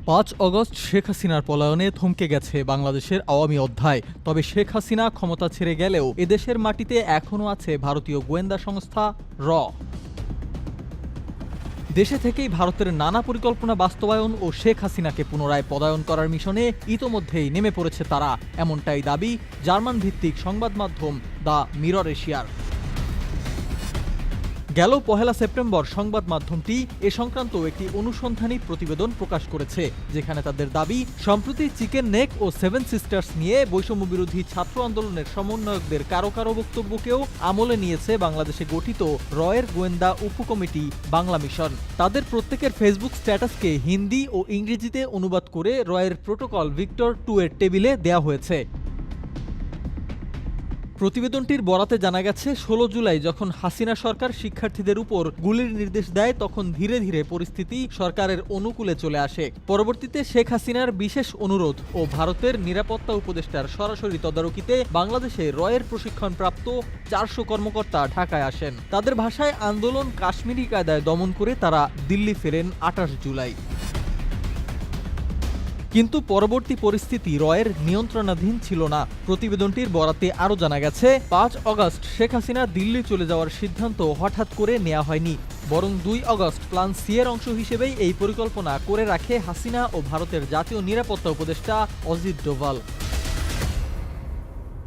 ৫ August Sheikh হাসিনার পলায়নে থমকে গেছে বাংলাদেশের আওয়ামী অধ্যায়। তবে শেখ হাসিনা ক্ষমতা ছেড়ে গেলেও এদেশের মাটিতে এখনও আছে ভারতীয় গোয়েন্দা সংস্থা র। দেশে থেকেই ভারতের নানা পরিকল্পনা বাস্তবায়ন ও শেখ হাসিনাকে পুনরায় পদায়ন করার মিশনে ইতোমধ্যেই নেমে পড়েছে তারা, এমনটাই দাবি জার্মান ভিত্তিক সংবাদ মাধ্যম দ্য মিরর এশিয়ার। গেল ১ সেপ্টেম্বর সংবাদ মাধ্যমটি এ সংক্রান্ত একটি অনুসন্ধানী প্রতিবেদন প্রকাশ করেছে, যেখানে তাদের দাবি সম্প্রতি চিকেন নেক ও 7 সিস্টার্স নিয়ে বৈষম্য বিরোধী ছাত্র আন্দোলনের সমন্বয়কদের কারো কারো বক্তব্যকেও আমলে নিয়েছে বাংলাদেশে গঠিত রয়ের গোয়েন্দা উপকমিটি বাংলা মিশন। তাদের প্রত্যেকের ফেসবুক স্ট্যাটাসকে হিন্দি ও ইংরেজিতে অনুবাদ করে রয়ের প্রোটোকল ভিক্টর 2 এর টেবিলে দেয়া হয়েছে। প্রতিবেদনটির বরাতে জানা গেছে ১৬ জুলাই যখন হাসিনা সরকার শিক্ষার্থীদের উপর গুলির নির্দেশ দেয়, তখন ধীরে ধীরে পরিস্থিতি সরকারের অনুকূলে চলে আসে। পরবর্তীতে শেখ হাসিনার বিশেষ অনুরোধ ও ভারতের নিরাপত্তা উপদেষ্টার সরাসরি তদারকিতে বাংলাদেশে রয়ের প্রশিক্ষণপ্রাপ্ত ৪০০ কর্মকর্তা ঢাকায় আসেন। তাদের ভাষায় আন্দোলন কাশ্মীরি কায়দায় দমন করে তারা দিল্লি ফেরেন ২৮ জুলাই। কিন্তু পরবর্তী পরিস্থিতি রয়ের নিয়ন্ত্রণাধীন ছিল না। প্রতিবেদনটির বরাতে আরও জানা গেছে ৫ অগস্ট শেখ হাসিনা দিল্লি চলে যাওয়ার সিদ্ধান্ত হঠাৎ করে নেওয়া হয়নি, বরং ২ অগস্ট প্ল্যান সি এর অংশ হিসেবেই এই পরিকল্পনা করে রাখে হাসিনা ও ভারতের জাতীয় নিরাপত্তা উপদেষ্টা অজিত ডোভাল।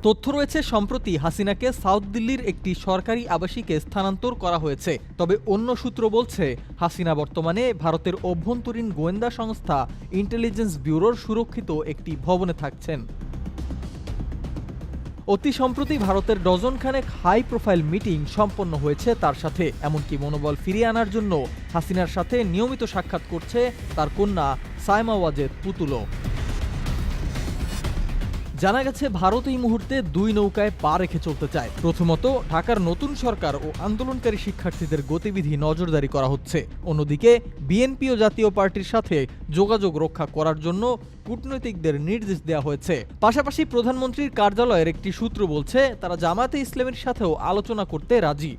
তথ্য রয়েছে সম্প্রতি হাসিনাকে সাউথ দিল্লির একটি সরকারি আবাসিকে স্থানান্তর করা হয়েছে। তবে অন্য সূত্র বলছে হাসিনা বর্তমানে ভারতের অভ্যন্তরীণ গোয়েন্দা সংস্থা ইন্টেলিজেন্স ব্যুরোর সুরক্ষিত একটি ভবনে থাকছেন। অতি সম্প্রতি ভারতের ডজনখানেক হাই প্রোফাইল মিটিং সম্পন্ন হয়েছে তার সাথে, এমনকি মনোবল ফিরিয়ে আনার জন্য হাসিনার সাথে নিয়মিত সাক্ষাৎ করছে তার কন্যা সায়মা ওয়াজেদ পুতুলও। জানা গেছে ভারত এই মুহূর্তে ২ নৌকায় পা রেখে চলতে চায়। প্রথমত, ঢাকার নতুন সরকার ও আন্দোলনকারী শিক্ষার্থীদের গতিবিধি নজরদারি করা হচ্ছে। অন্যদিকে বিএনপি ও জাতীয় পার্টির সাথে যোগাযোগ রক্ষা করার জন্য কূটনৈতিকদের নির্দেশ দেওয়া হয়েছে। পাশাপাশি প্রধানমন্ত্রীর কার্যালয়ের একটি সূত্র বলছে তারা জামায়াতে ইসলামীর সাথেও আলোচনা করতে রাজি।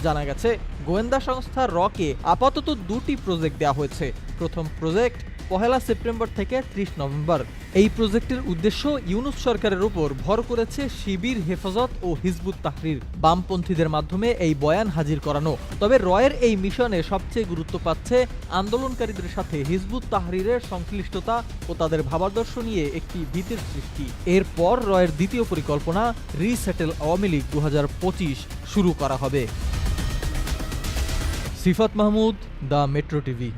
জানা গেছে গোয়েন্দা সংস্থা রকে আপাতত ২টি প্রজেক্ট দেওয়া হয়েছে। প্রথম প্রজেক্ট ১ সেপ্টেম্বর থেকে ৩০ নভেম্বর। এই প্রজেক্টের উদ্দেশ্য ইউনূস সরকারের উপর ভর করেছে শিবির, হেফাজত ও হিজবুত তাহরির বামপন্থীদের মাধ্যমে এই বয়ান হাজির করানো। তবে রয়ের এই মিশনে সবচেয়ে গুরুত্ব পাচ্ছে আন্দোলনকারীদের সাথে হিজবুত তাহরিরের সংশ্লিষ্টতা ও তাদের ভাবাদর্শ নিয়ে একটি ভীতির সৃষ্টি। এরপর রয়ের দ্বিতীয় পরিকল্পনা রিসেটেল আওয়ামী লীগ ২০২৫ শুরু করা হবে। সিফাত মাহমুদ, দ্য মেট্রো টিভি।